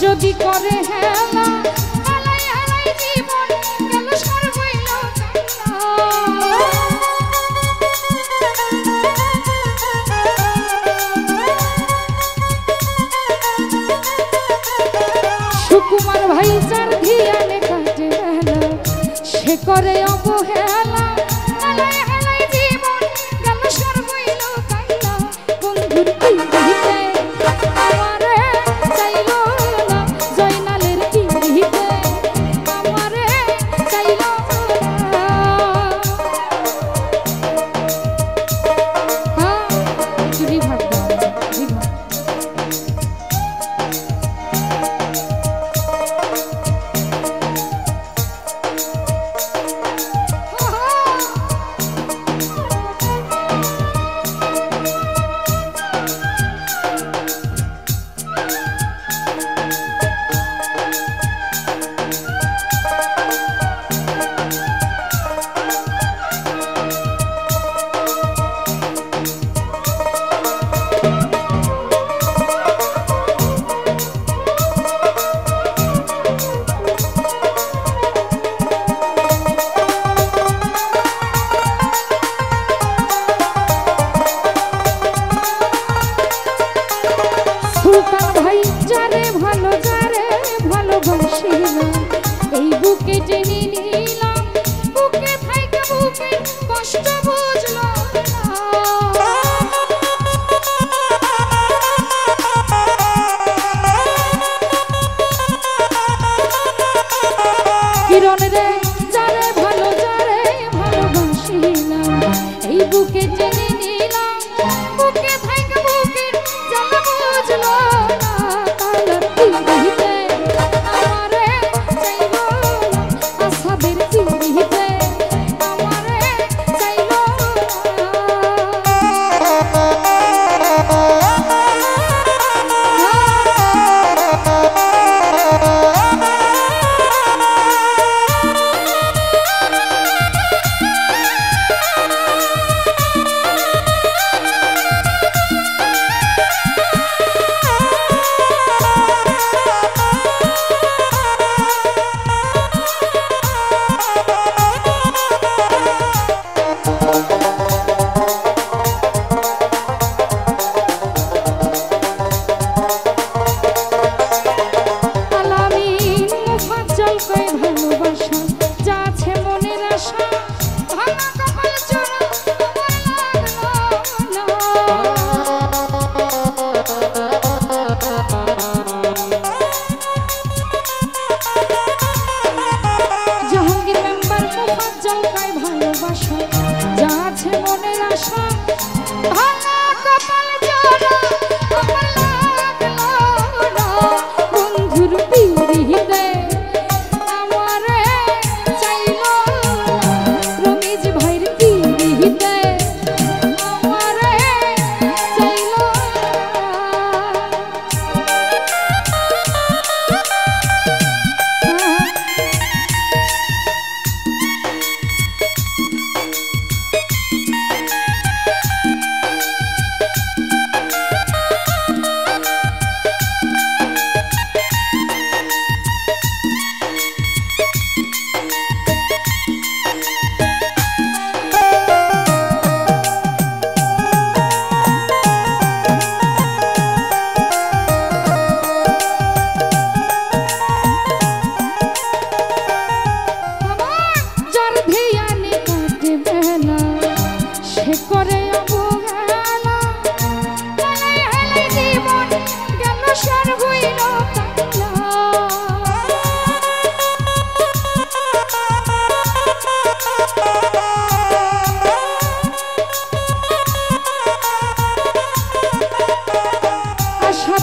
যদি করে হেলা হেলাই হেলাই জীবন গেল সর হইল সুকুমার ভাই যার ধিয়ানে কাটে হেলা সে করে অবহেলা হেলাই হেলাই জীবন গেল সর হইল কান্না বন্ধুর কি কইতে আমারে চাইলো সুলতান ভাই যারে ভালোবাসিলাম এই বুকে জেনে নিলাম বুকে থাইকা বুকে কষ্ট বুঝলাম কিরণ রে যারে ভালোবাসিলাম এই বুকে জেনে নিলাম বুকে থাইকা বুকে জ্বালা বুঝলো না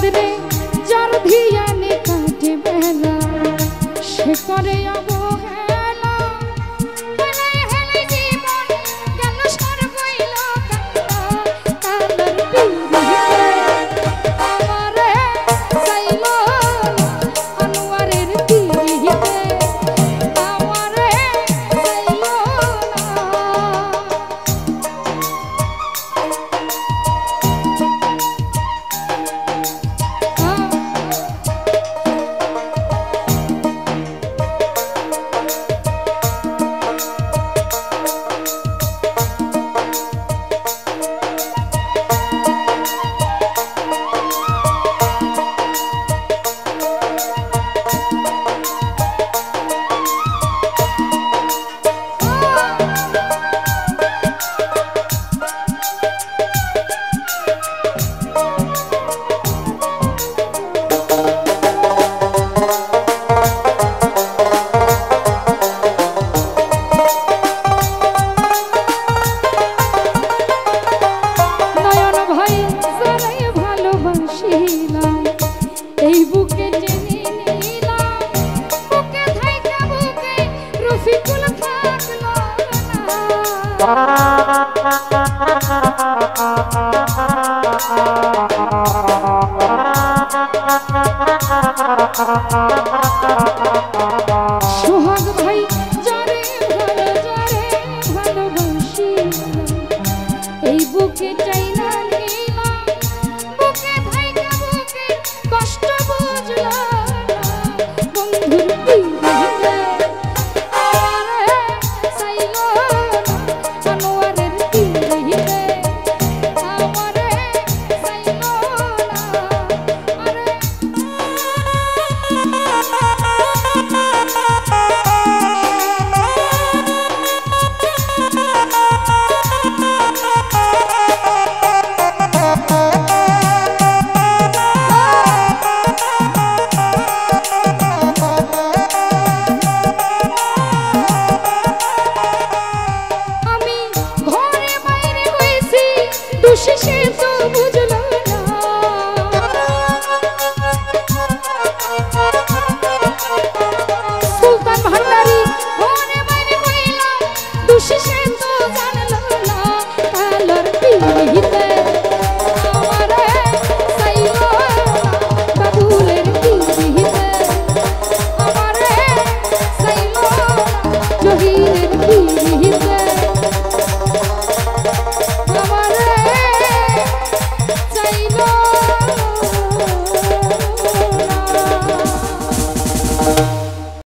চাঁদরে যার ধিয়ানে কাটে বেলা সে করে অবহেলা হেলায় হেলায় জীবন গেল সর্বইল কান্না কালার পিরিতে আমারে চাইল আনোয়ারের পিরিতে আমারে চাইল এই বুকে জেনে নিলাম বুকে থাইকা বুকে রফিকুল থাকলো সোহাগ ভাই যারে ভালোবাসি এই বুকে চাই না নিলাম বুকে থাইকা বুকে কষ্ট বুঝলো বন্ধুর পিরিতে আমারে চাইল আনোয়ারের পিরিতে আমারে চাইল সে তো বুঝলো না সুলতান ভান্ডারী ঘরে বাইরে বইলাম দুষে